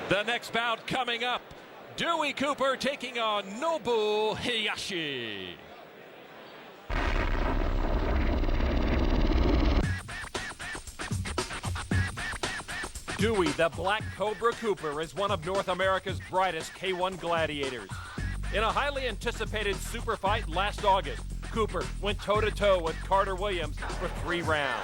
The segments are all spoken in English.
The next bout coming up, Dewey Cooper taking on Nobu Hayashi. Dewey, the Black Cobra Cooper, is one of North America's brightest K1 gladiators. In a highly anticipated super fight last August, Cooper went toe-to-toe with Carter Williams for 3 rounds.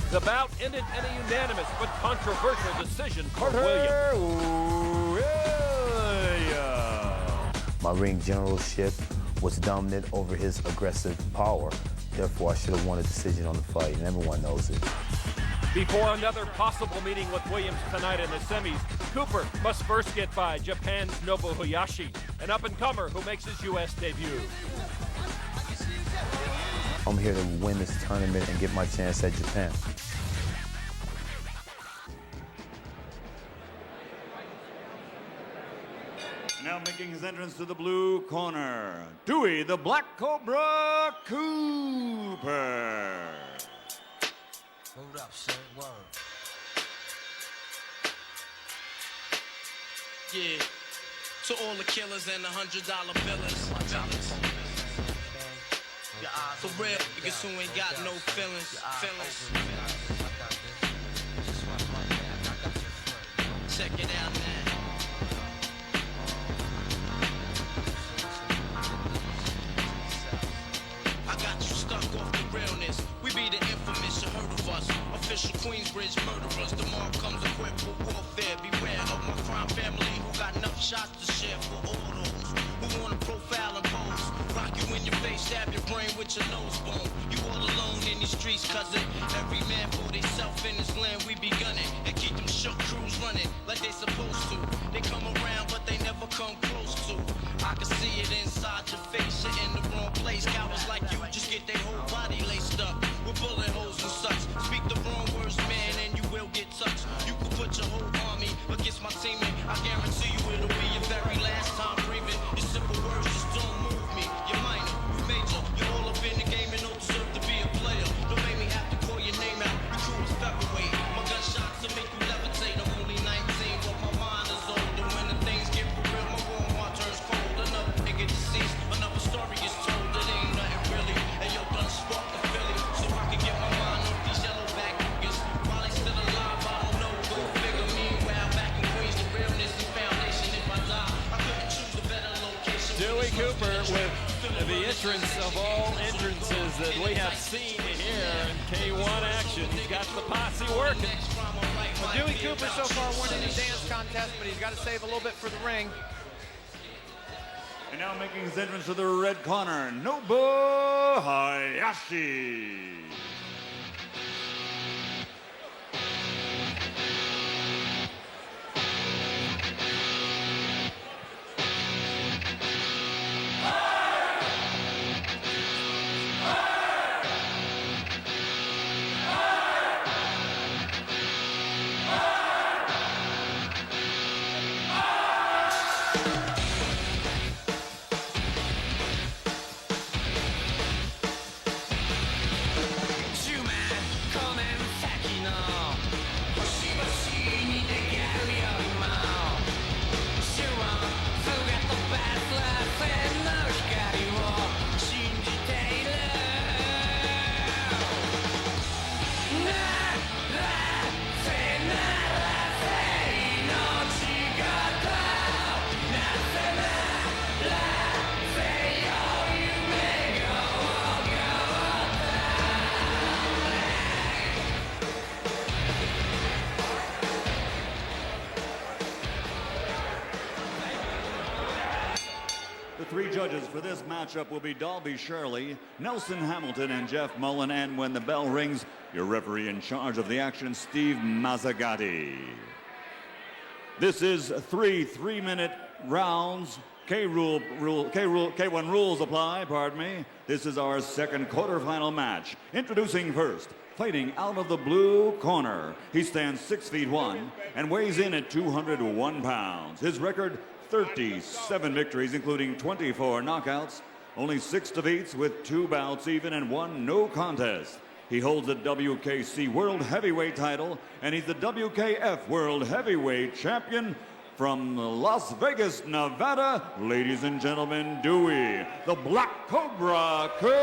The bout ended in a unanimous but controversial decision for Williams. My ring generalship was dominant over his aggressive power. Therefore, I should have won a decision on the fight, and everyone knows it. Before another possible meeting with Williams tonight in the semis, Cooper must first get by Japan's Nobu Hayashi, an up-and-comer who makes his U.S. debut. I'm here to win this tournament and get my chance at Japan. Now making his entrance to the blue corner, Dewey, the Black Cobra Cooper. Hold up, son. Word. Yeah. To all the killers and the $100 billers. For real, niggas who ain't got no feelings. Check it out now. I got you stuck off the realness. We be the infamous, you heard of us. Official Queensbridge murderers. The mob comes equipped for warfare. Beware of my crime family who got enough shots to share for all those who wanna profile and pose. Rock you in your face, stab your brain with your nose bone. You all alone in these streets, cousin. Every man for theyself in this land. We be gunning and keep them shook crews running like they supposed to. They come around, but they never come close to. I can see it inside your face. You're in the wrong place. Cowards like you just get their whole body laced up with bullet holes and such. Speak the wrong words, man, and you will get touched. You can put your whole army against my teammate. I guarantee you it'll be your very last time breathing. Your simple words just don't move me. You're minor, you major, you're all up in the game and don't deserve to be a player. Don't make me have to call your name out. Your crew is featherweight. My gunshots will make you levitate. I'm only 19, but my mind is older. When the things get for real, my warm heart turns cold. Another nigga deceased, another story is told. It ain't nothing really. And yo, done spark the Philly, so I can get my mind off these yellowback niggas. While they still alive, I don't know. Go figure. Meanwhile, back in Queens, the realness and foundation. If I die, I couldn't choose a better location. Dewey Cooper with the entrance of all entrances that we have seen here in K1 action. He's got the posse working. Well, Dewey Cooper so far won any dance contest, but he's got to save a little bit for the ring. And now making his entrance to the red corner, Nobu Hayashi. The 3 judges for this matchup will be Dalby Shirley, Nelson Hamilton, and Jeff Mullen. And when the bell rings, your referee in charge of the action, Steve Mazzagatti. This is 3 3-minute rounds. K1 rules apply, pardon me. This is our second quarterfinal match. Introducing first, fighting out of the blue corner. He stands 6 feet 1 and weighs in at 201 pounds. His record, 37 victories, including 24 knockouts, only 6 defeats with 2 bouts even and 1 no contest. He holds the WKC World Heavyweight title, and he's the WKF World Heavyweight Champion. From Las Vegas, Nevada, ladies and gentlemen, Dewey, the Black Cobra Cooper.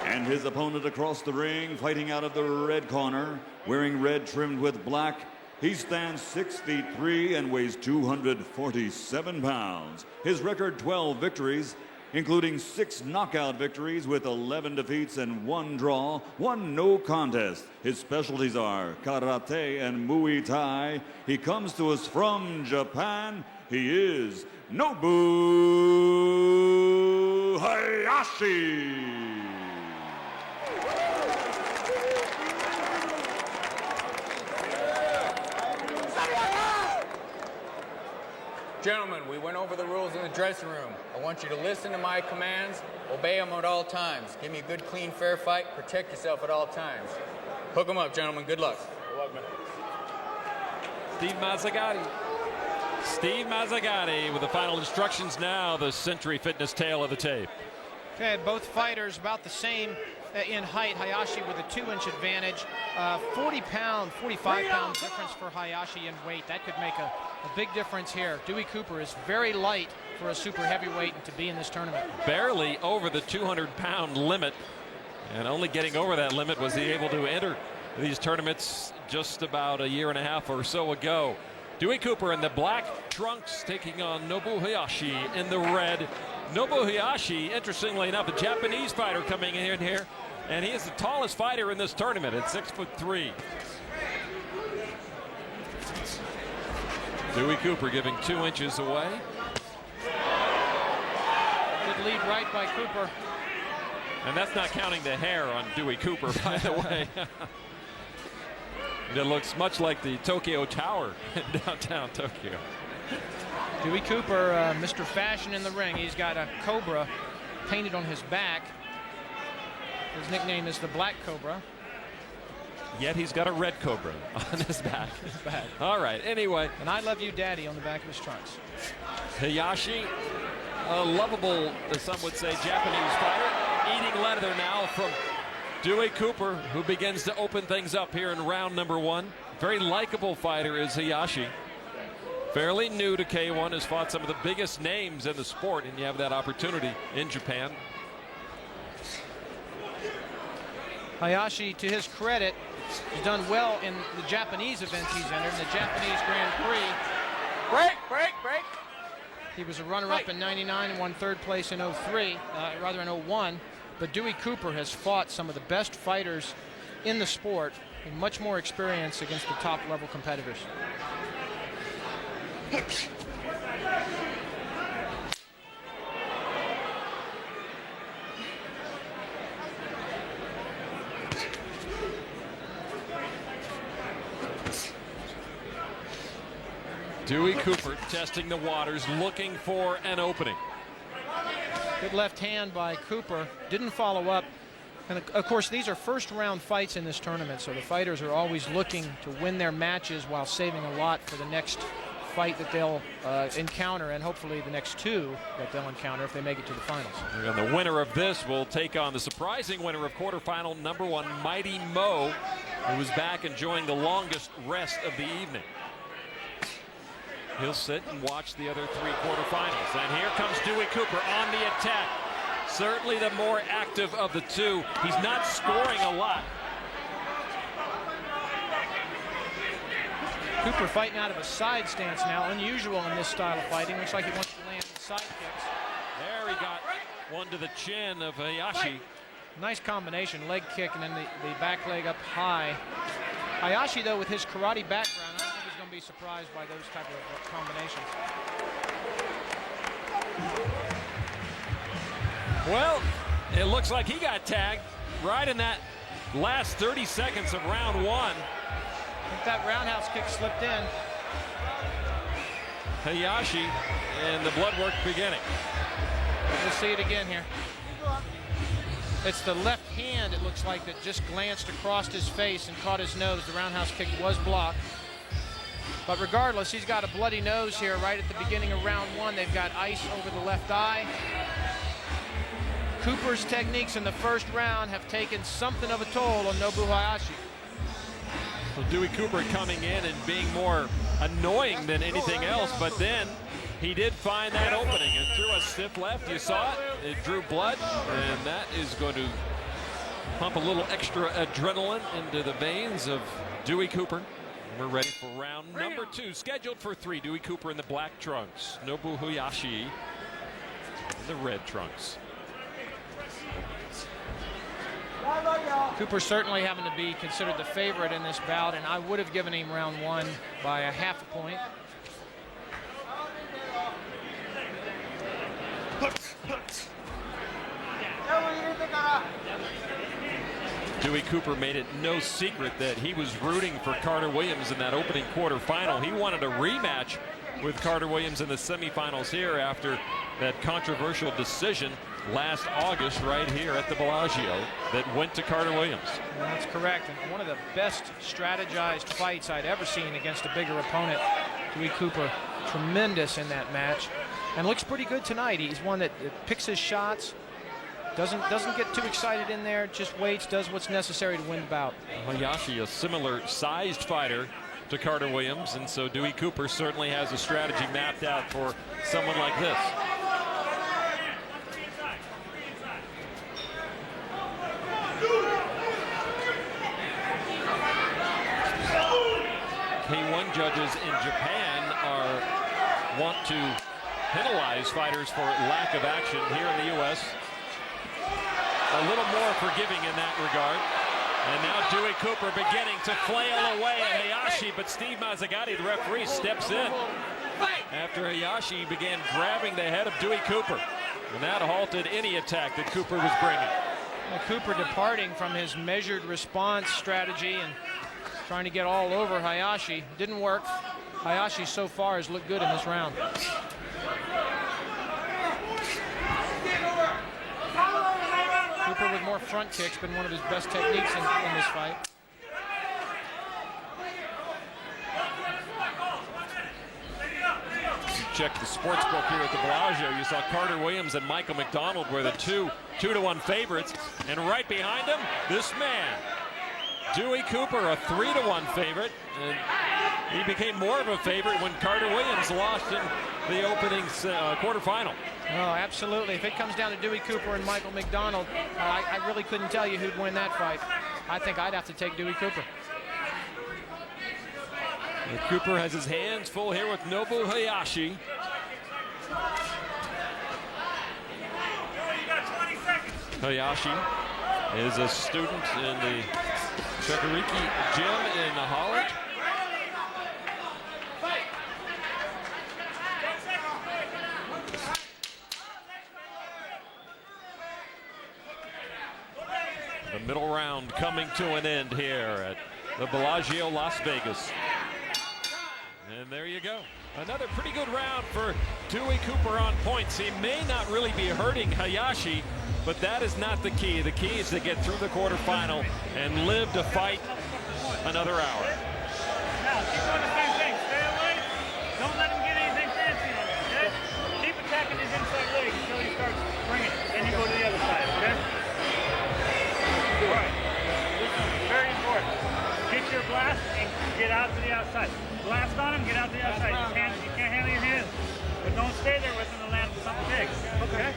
And his opponent across the ring, fighting out of the red corner, wearing red trimmed with black. He stands 6'3" and weighs 247 pounds. His record, 12 victories, including 6 knockout victories with 11 defeats and 1 draw, 1 no contest. His specialties are karate and Muay Thai. He comes to us from Japan. He is Nobu Hayashi. Gentlemen, we went over the rules in the dressing room. I want you to listen to my commands, obey them at all times. Give me a good, clean, fair fight. Protect yourself at all times. Hook them up, gentlemen. Good luck. Good luck, man. Steve Mazzagatti with the final instructions now, the Century Fitness tail of the tape. Okay, both fighters about the same in height. Hayashi with a 2-inch advantage. 45 pound difference for Hayashi in weight. That could make a big difference here. Dewey Cooper is very light for a super heavyweight and to be in this tournament. Barely over the 200-pound limit, and only getting over that limit was he able to enter these tournaments just about a year and a half or so ago. Dewey Cooper in the black trunks taking on Nobu Hayashi in the red. Nobu Hayashi, interestingly enough, a Japanese fighter coming in here, and he is the tallest fighter in this tournament at 6'3". Dewey Cooper giving 2 inches away. Good lead right by Cooper. And that's not counting the hair on Dewey Cooper, by the way. It looks much like the Tokyo Tower in downtown Tokyo. Dewey Cooper, Mr. Fashion in the ring. He's got a cobra painted on his back. His nickname is the Black Cobra. Yet he's got a red cobra on his back. All right, anyway. And I love you, Daddy, on the back of his trunks. Hayashi, a lovable, some would say, Japanese fighter, eating leather now from Dewey Cooper, who begins to open things up here in round number 1. Very likable fighter is Hayashi. Fairly new to K1, has fought some of the biggest names in the sport, and you have that opportunity in Japan. Hayashi, to his credit, has done well in the Japanese events he's entered, in the Japanese Grand Prix. Break. He was a runner-up in '99 and won 3rd place in '03, rather in '01. But Dewey Cooper has fought some of the best fighters in the sport, and much more experience against the top-level competitors. Dewey Cooper testing the waters, looking for an opening. Good left hand by Cooper. Didn't follow up. And of course, these are first-round fights in this tournament, so the fighters are always looking to win their matches while saving a lot for the next fight that they'll encounter, and hopefully the next 2 that they'll encounter if they make it to the finals. And the winner of this will take on the surprising winner of quarterfinal number 1, Mighty Mo, who was back enjoying the longest rest of the evening. He'll sit and watch the other 3 quarterfinals. And here comes Dewey Cooper on the attack. Certainly the more active of the 2. He's not scoring a lot. Cooper fighting out of a side stance now, unusual in this style of fighting. Looks like he wants to land side kicks. There he got one to the chin of Hayashi. Nice combination, leg kick and then the back leg up high. Hayashi, though, with his karate background, I don't think he's going to be surprised by those type of combinations. Well, it looks like he got tagged right in that last 30 seconds of round 1. I think that roundhouse kick slipped in. Hayashi and the blood work beginning. We'll see it again here. It's the left hand, it looks like, that just glanced across his face and caught his nose. The roundhouse kick was blocked. But regardless, he's got a bloody nose here right at the beginning of round 1. They've got ice over the left eye. Cooper's techniques in the first round have taken something of a toll on Nobu Hayashi. Well, Dewey Cooper coming in and being more annoying than anything else, but then he did find that opening and threw a stiff left. You saw it. It drew blood, and that is going to pump a little extra adrenaline into the veins of Dewey Cooper. We're ready for round number 2, scheduled for 3. Dewey Cooper in the black trunks, Nobu Hayashi in the red trunks. Cooper certainly having to be considered the favorite in this bout, and I would have given him round 1 by a half a point. Dewey Cooper made it no secret that he was rooting for Carter Williams in that opening quarterfinal. He wanted a rematch with Carter Williams in the semifinals here after that controversial decision last August right here at the Bellagio that went to Carter Williams. Well, that's correct. And one of the best strategized fights I'd ever seen against a bigger opponent. Dewey Cooper, tremendous in that match, and looks pretty good tonight. He's one that picks his shots, doesn't get too excited in there, just waits, does what's necessary to win the bout. Hayashi, a similar sized fighter to Carter Williams, and so Dewey Cooper certainly has a strategy mapped out for someone like this. K1 judges in Japan want to penalize fighters for lack of action. Here in the U.S., a little more forgiving in that regard. And now Dewey Cooper beginning to flail away at Hayashi, but Steve Mazzagatti, the referee, steps in after Hayashi began grabbing the head of Dewey Cooper. And that halted any attack that Cooper was bringing. Well, Cooper departing from his measured response strategy and trying to get all over Hayashi. Didn't work. Hayashi so far has looked good in this round. Cooper with more front kicks, been one of his best techniques in this fight. Check the sports book here at the Bellagio. You saw Carter Williams and Michael McDonald were the two to 1 favorites, and right behind them, this man, Dewey Cooper, a 3 to 1 favorite, and he became more of a favorite when Carter Williams lost in the opening quarterfinal. Oh, absolutely. If it comes down to Dewey Cooper and Michael McDonald, I really couldn't tell you who'd win that fight. I think I'd have to take Dewey Cooper. And Cooper has his hands full here with Nobu Hayashi. Hayashi is a student in the Chekariki gym in Holland. The middle round coming to an end here at the Bellagio, Las Vegas. And there you go. Another pretty good round for Dewey Cooper on points. He may not really be hurting Hayashi, but that is not the key. The key is to get through the quarterfinal and live to fight another hour. Now, keep doing the same thing. Stay away. Don't let him get anything fancy on you, okay? Keep attacking his inside leg until he starts bringing it. Then you go to the other side, okay? All right. This is very important. Get your blast and get out to the outside. Blast on him, get out to the outside. You can't handle your hands, but don't stay there with him to land something big, okay?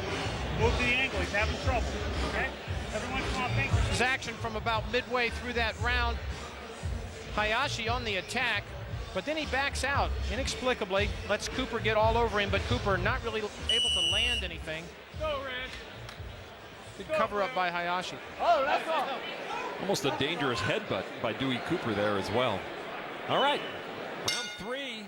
Move to the ankle. He's having trouble, okay? Every once in a while, think. His action from about midway through that round. Hayashi on the attack, but then he backs out inexplicably, lets Cooper get all over him, but Cooper not really able to land anything. Go, Rand. Good cover up by Hayashi. Oh, that's all. Almost a dangerous headbutt by Dewey Cooper there as well. All right, round 3.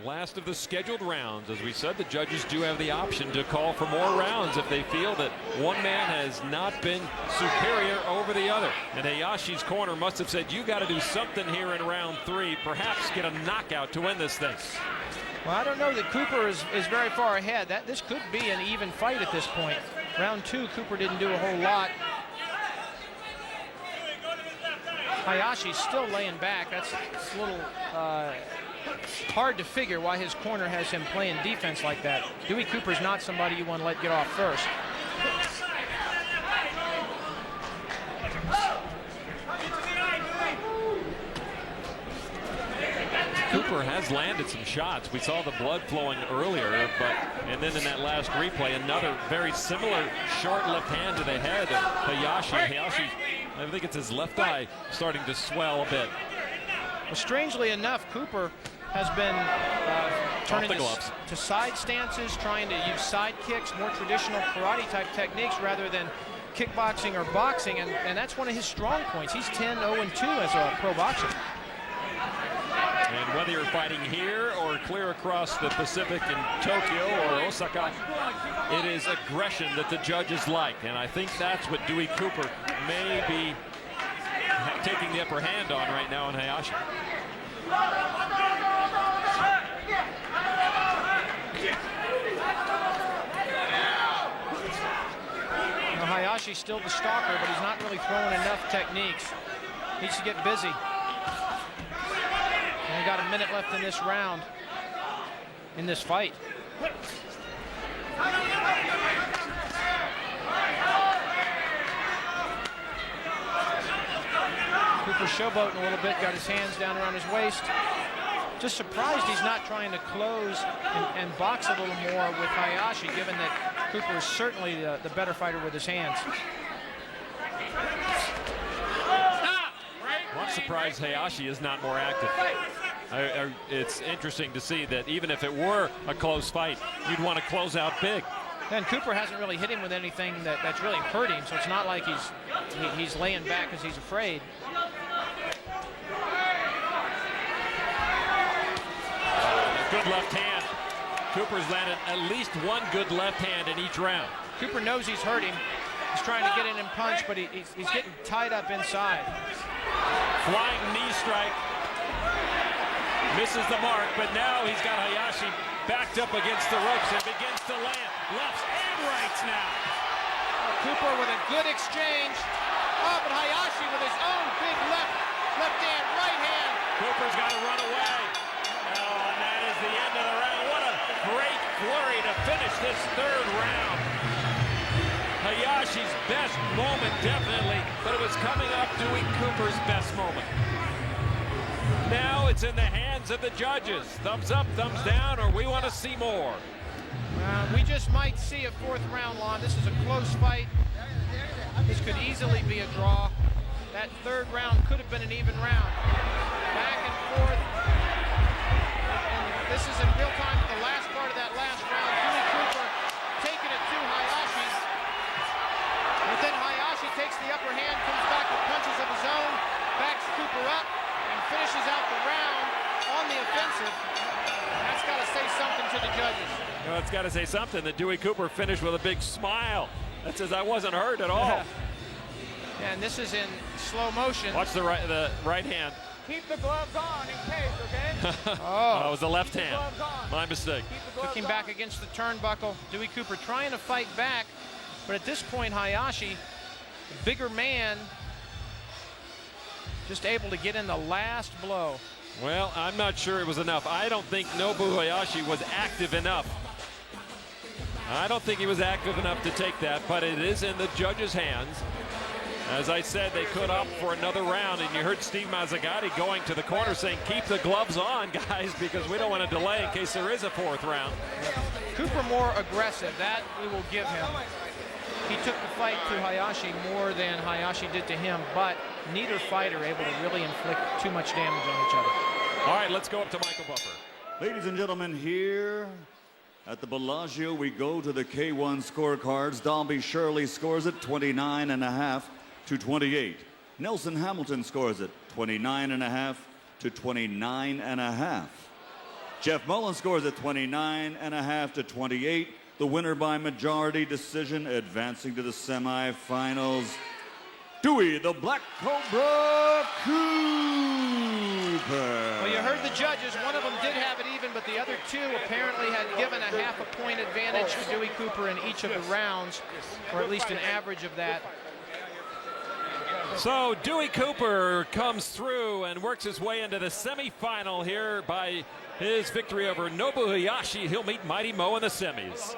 Last of the scheduled rounds. As we said, the judges do have the option to call for more rounds if they feel that one man has not been superior over the other. And Hayashi's corner must have said, you got to do something here in round 3, perhaps get a knockout to win this thing. Well, I don't know that Cooper is very far ahead. This could be an even fight at this point. Round 2, Cooper didn't do a whole lot. Hayashi's still laying back. That's a little hard to figure why his corner has him playing defense like that. Dewey Cooper's not somebody you want to let get off first. has landed some shots. We saw the blood flowing earlier, and then in that last replay, another very similar short left hand to the head of Hayashi. Hayashi, I think it's his left eye starting to swell a bit. Well, strangely enough, Cooper has been turning to side stances, trying to use side kicks, more traditional karate type techniques rather than kickboxing or boxing, and that's one of his strong points. He's 10-0-2 as a pro boxer. And whether you're fighting here or clear across the Pacific in Tokyo or Osaka, it is aggression that the judges like, and I think that's what Dewey Cooper may be taking the upper hand on right now in Hayashi. Now, Hayashi's still the stalker, but he's not really throwing enough techniques. Needs to get busy. And we got a minute left in this round, in this fight. Cooper showboating a little bit, got his hands down around his waist. Just surprised he's not trying to close and box a little more with Hayashi, given that Cooper is certainly the better fighter with his hands. Well, I'm surprised Hayashi is not more active. It's interesting to see that even if it were a close fight, you'd want to close out big. And Cooper hasn't really hit him with anything that's really hurt him, so it's not like he's laying back because he's afraid. Good left hand. Cooper's landed at least one good left hand in each round. Cooper knows he's hurt him. He's trying to get in and punch, but he's getting tied up inside. Flying knee strike. Misses the mark, but now he's got Hayashi backed up against the ropes and begins to land lefts and rights now. Cooper with a good exchange. Oh, but Hayashi with his own big left hand, right hand. Cooper's got to run away. Oh, and that is the end of the round. What a great flurry to finish this third round. Hayashi's best moment, definitely, but it was coming up Dewey Cooper's best moment. Now it's in the hands of the judges. Thumbs up, thumbs down, or we want to see more. We just might see a fourth round, Lon. This is a close fight. This could easily be a draw. That third round could have been an even round. Back and forth. And this is in real time for the last part of that last round. Dewey Cooper taking it to Hayashi. But then Hayashi takes the upper hand, comes back with punches of his own, backs Cooper up, and finishes out the round on the offensive. That's got to say something to the judges. Well, it's got to say something that Dewey Cooper finished with a big smile. That says, I wasn't hurt at all. And this is in slow motion. Watch the right hand. Keep the gloves on in case, okay? Oh, it was the left hand. My mistake. Took him back against the turnbuckle. Dewey Cooper trying to fight back, but at this point, Hayashi, the bigger man, just able to get in the last blow. Well, I'm not sure it was enough. I don't think Nobu Hayashi was active enough. I don't think he was active enough to take that, but it is in the judges' hands. As I said, they could opt for another round, and you heard Steve Mazzagatti going to the corner saying, keep the gloves on, guys, because we don't want to delay in case there is a fourth round. Cooper more aggressive. That we will give him. He took the fight to Hayashi more than Hayashi did to him, but neither fighter able to really inflict too much damage on each other. All right, let's go up to Michael Buffer. Ladies and gentlemen, here at the Bellagio, we go to the K1 scorecards. Dalby Shirley scores it 29.5 to 28. Nelson Hamilton scores it 29.5 to 29.5. Jeff Mullen scores it 29.5 to 28. The winner by majority decision, advancing to the semifinals, Dewey the Black Cobra Cooper. Well, you heard the judges. One of them did have it even, but the other two apparently had given a half a point advantage to Dewey Cooper in each of the rounds, or at least an average of that. So Dewey Cooper comes through and works his way into the semifinal here by his victory over Nobu Hayashi. He'll meet Mighty Mo in the semis.